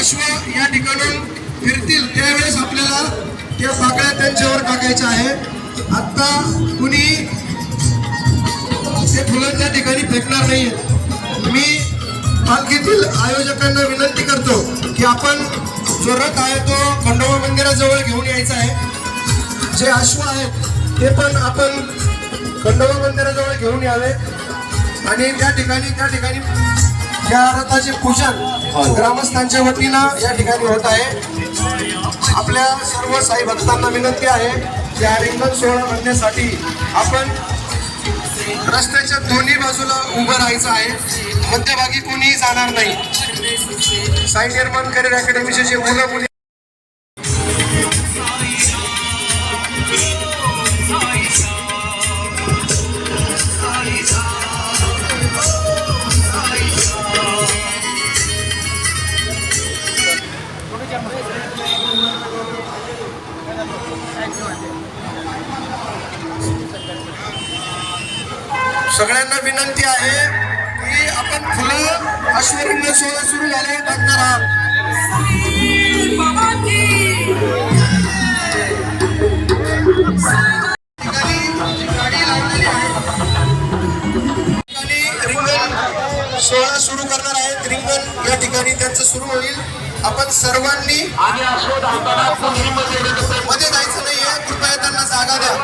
अश्व या ठिकाणून फिरतील त्यावेळेस आपल्याला त्या पाकळ्या त्यांच्यावर टाकायच्या आहे. आता कुणी ते फुलं त्या ठिकाणी फेकणार नाहीये. मी पालखीतील आयोजकांना विनंती करतो की आपण जो रथ आहे तो खंडोबा मंदिराजवळ घेऊन यायचा आहे. जे अश्व आहेत ते पण आपण खंडोबा मंदिराजवळ घेऊन यावे आणि त्या ठिकाणी या रथाचे पूजन ग्रामस्थांच्या वतीनं या ठिकाणी होत आहे. आपल्या सर्व साई भक्तांना विनंती आहे की हा रिंगण सोहळा म्हणण्यासाठी आपण रस्त्याच्या दोन्ही बाजूला उभं राहायचं आहे. मध्यभागी कोणीही जाणार नाही. साई निर्माण करिअर अकॅडमीचे जे मुलं मुली सगळ्यांना विनंती आहे की आपण फुलं अश्वरिंगण सोहळा सुरू झाल्यावर टाकणार आहात. गाडी लावलेली आहे. रिंगण सोहळा सुरू करणार आहेत. रिंगण या ठिकाणी त्यांचं सुरू होईल. आपण सर्वांनी मध्ये जायचं नाहीये. कृपया त्यांना जागा द्या.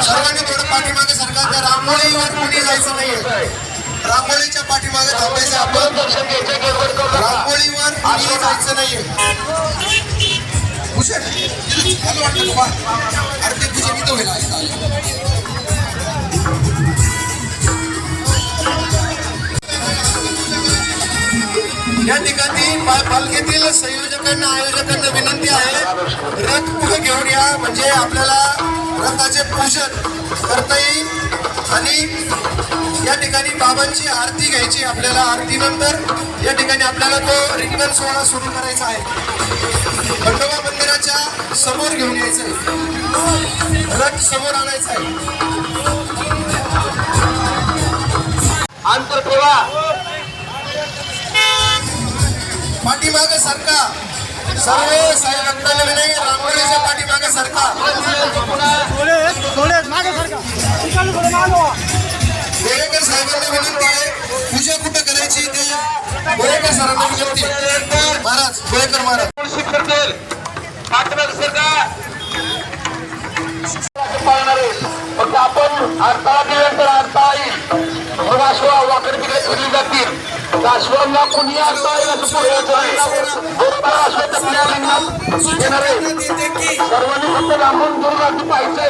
सर्वांनी थोडं पाठीमागे सरकार द्या. रांगोळीवर कोणी जायचं नाहीये. रांगोळीच्या पाठीमागे थांबायचं आपण. रांगोळीवर कोणी जायचं नाहीये. भूषण वाटतं बा अरे ते भूषण इथं होईल. या ठिकाणी पालखीतील संयोजकांना आयोजकांना विनंती आहे रथ पुढे घेऊन या म्हणजे आपल्याला रथाचे पूजन करता येईल. आणि या ठिकाणी बाबांची आरती घ्यायची आपल्याला. आरतीनंतर या ठिकाणी आपल्याला तो रिंगण सोहळा सुरू करायचा आहे. खंडोबा मंदिराच्या समोर घेऊन यायचं आहे. रथ समोर आणायचा आहे. अंतर ठेवा. पाठीमागे सरका. सर्व साई भक्तांना विनंती रांगोळीच्या पाठीमागे सरका. गोरेकर साहेबांना विनंती आहे पूजा कुठं करायची ते गोरेकर सरांना विनंती. महाराज गोरेकर महाराज पाठीमागे सरका. फक्त आपण अडथळा दिल्यानंतर अडथळा येईल. मग अश्व वाकडी तिकडे फिरली जातील. अश्वांना कुणी अडथळा येईल असं सर्वांनी फक्त लांबून दूर राहून पाहिजे.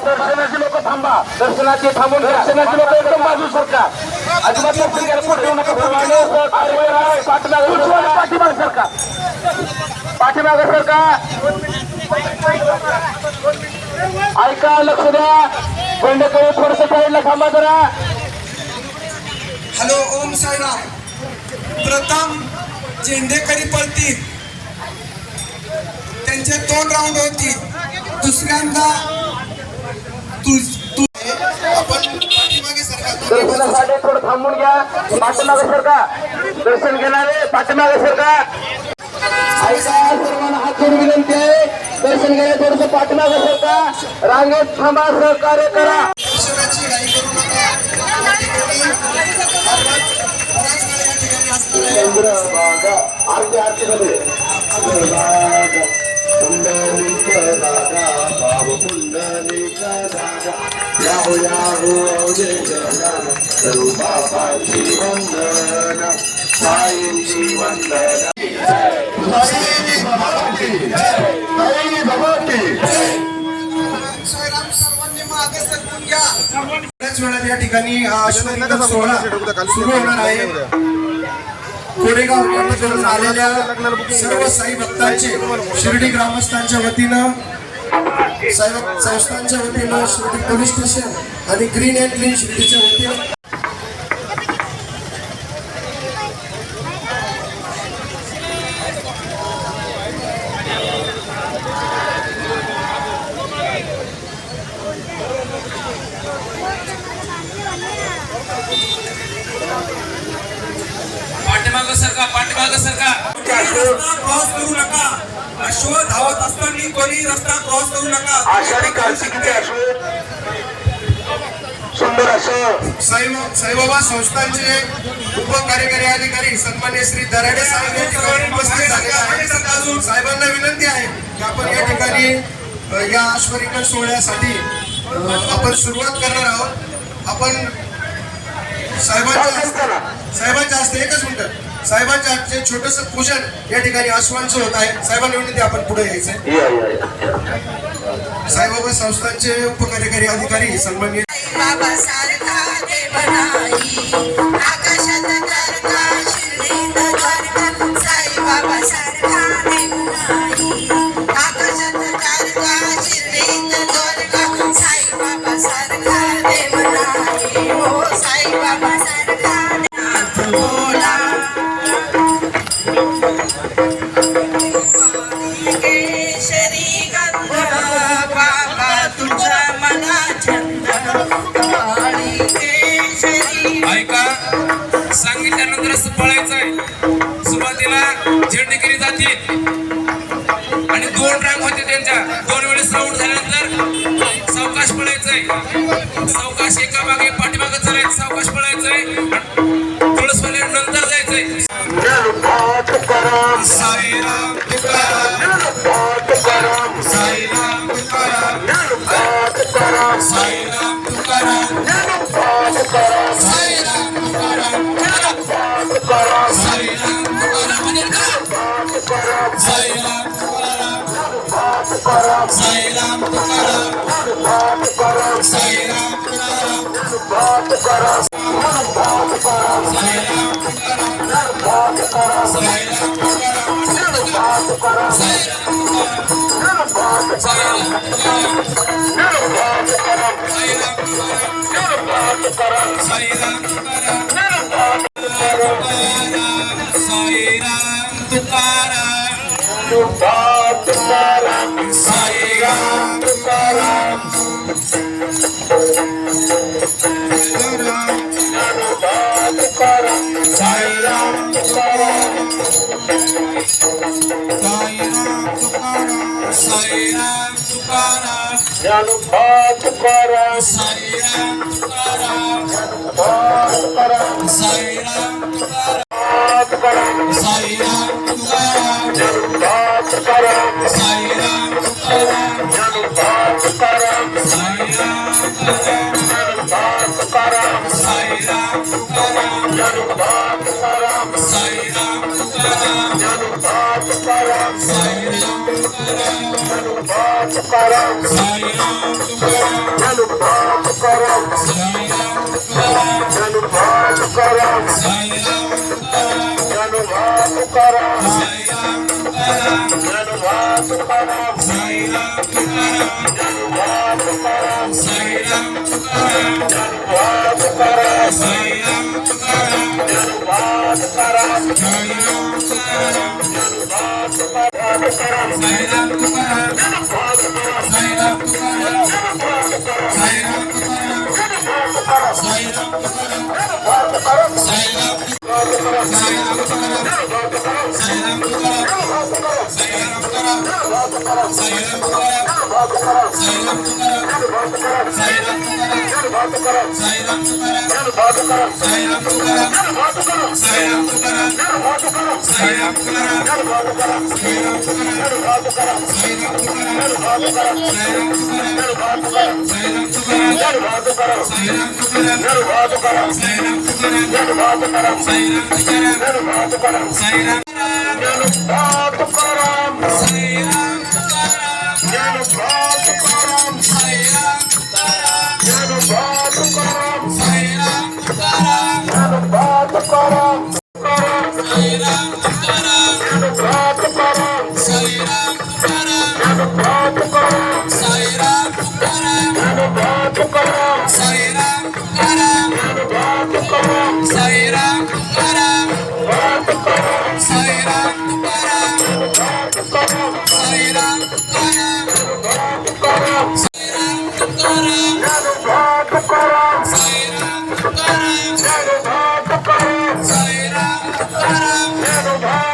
दर्शनाची लोक थांबा. दर्शनाची थांबून दर्शनाची लोक एकदम बाजू सरका. अजिबात दर्शन घ्यायला पुढे येऊ नका. पाठीमागे सरका. पाठीमागे सरका. ऐका लक्ष द्या. बंडकडे थोडस साईडला थांबा जरा. हॅलो ओम साईराम. प्रथम झेंडेकरी पळतील. त्यांचे 2 राऊंड होतील. दुसऱ्यांदा दर्शनासाठी थोडं थांबून घ्या. पाठीमागे सरका. दर्शन घेणारे पाठीमागे सरका. सर्वांना हात जोडून विनंती आहे. दर्शन घेणे थोडस पाठीमागे सरका. रांगेत थांबा. सहकार्य करा. पुंडलिक दादा बाबू पुंडलिक दादा याहो याहो अवजे जना करू बाबाची वंदना साईंची वंदना. सर्वांनी मागे सरकून घ्या. बऱ्याच वेळा या ठिकाणी हा सोहळा सुरू होणार आहे. कोरेगाव करून आलेल्या सर्व साई भक्तांचे शिर्डी ग्रामस्थांच्या वतीनं साई संस्थांच्या वतीनं शिर्डी पोलीस स्टेशन आणि ग्रीन अँड क्लीन शिर्डीच्या वतीनं पाठीमागं सरका. रस्ता क्रॉस करू नका. अश्व धावत असताना कोणी रस्ता क्रॉस करू नका. आषाढी कार्तिकीचे असो सुंदर असं साईबाबा संस्थांचे उपकार्यकारी अधिकारी सन्मान्य श्री दराडे साहेब या ठिकाणी उपस्थित झालेले आहेत. साहेबांना विनंती आहे की आपण या ठिकाणी या अश्वरिंगण सोहळ्यासाठी आपण सुरुवात करणार आहोत. आपण साहेबांच्या हस्ते एकच मिनिट साहेबांच्या हस्ते छोटस पूजन या ठिकाणी अश्वांचं होत आहे. साहेबांना विनंती आपण पुढे यायचंय. साईबाबा संस्थांचे उपकार्यकारी अधिकारी सन्मान्य बाबा सारखा देव नाही आकाशात तारका शिर्डीत द्वारका साई बाबा सारखा देव नाही आकाशात तारका शिर्डीत द्वारका साई बाबा सारखा देव नाही हो साई बाबा सारखा नाथ बोला केशरी गंध बाबा तुझा मना छंद ऐका, सांगितल्यानंतर असं पळायचंय. सुरुवातीला झेंडेगिरी जातील आणि 2 रांग होते त्यांच्या. 2 वेळेस राऊंड झाल्यानंतर सावकाश पळायचंय. सावकाश एका मागे पाठीमागे चालायचं. सावकाश पळायचंय. थोडंच नंतर जायचंय. साईराम तुकाराम साईराम तुकाराम साईराम तुकाराम साईराम तुकाराम साईराम तुकाराम साईराम तुकाराम साईराम तुकाराम साईराम तुकाराम तुकाराम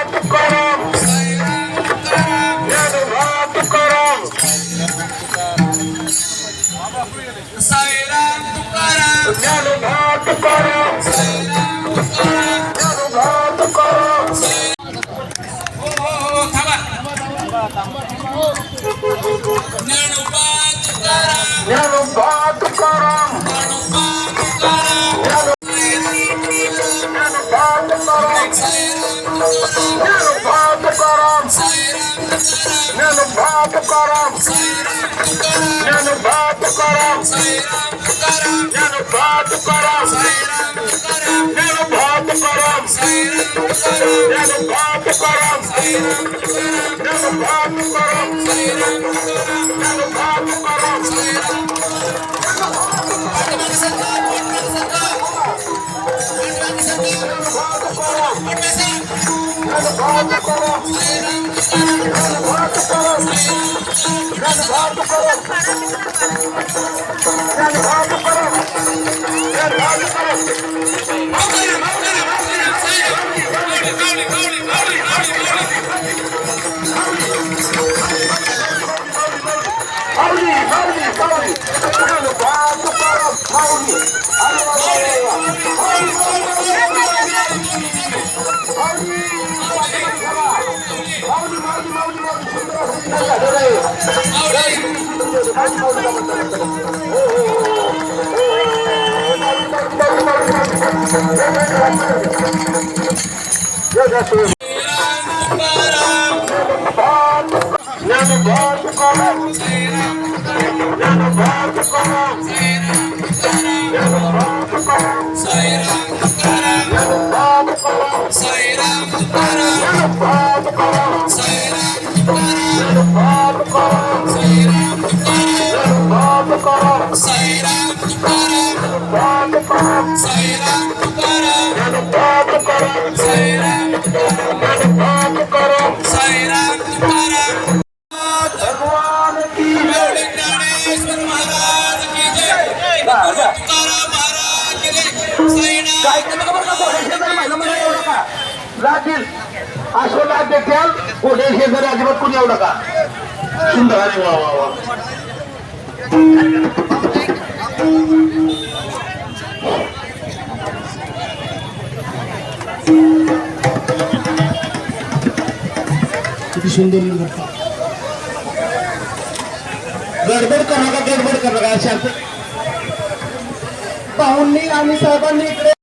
ज्ञानोबा तुकाराम साईराम तुकाराम ज्ञानोबा तुकाराम साईराम तुकाराम ज्ञानोबा तुकाराम साईराम तुकाराम ज्ञानोबा तुकाराम साईराम तुकाराम ज्ञानोबा तुकाराम साईराम तुकाराम ज्ञानोबा तुकाराम साईराम तुकाराम ज्ञानोबा तुकाराम साईराम तुकाराम ज्ञानोबा तुकाराम साईराम पाठीमागे सरका, पाठीमागे सरका. पाठीमागे सरका. पाठीमागे सरका. ज्ञानोबा तुकाराम साईराम तुकाराम ज्ञानोबा तुकाराम ज्ञानोबा तुकाराम ज्ञानोबा तुकाराम ज्ञानोबा तुकाराम माऊली माऊली माऊली ज्ञानोबा तुकाराम माऊली अरे वा वा वा माऊली माऊली माऊली माऊली सुंदर झालेलं आहे ज्ञानोबा तुकाराम ज्ञानोबा तुकाराम ज्ञानोबा तुकाराम साईराम तुकाराम ज्ञानोबा तुकाराम साईराम तुकाराम ज्ञानोबा तुकाराम साईराम तुकाराम ज्ञानोबा तुकाराम साईराम तुकाराम ज्ञानोबा तुकाराम साईराम तुकाराम ज्ञानोबा तुकाराम साईराम तुकाराम ज्ञानोबा तुकाराम साईराम तुकाराम ज्ञानोबा तुकाराम साईराम तुकाराम भगवान की गौडी ज्ञानेश्वर महाराज की जय तुकाराम महाराज की जय साईनाथ लागेल आश्वलाद देखील पुढे शेजारी अजिबात कोणी येऊ नका सुंदर अरे वा वा वा किती सुंदर करता गडबड करू नका अशा पाहुणे आणि साहेबांनी इकडे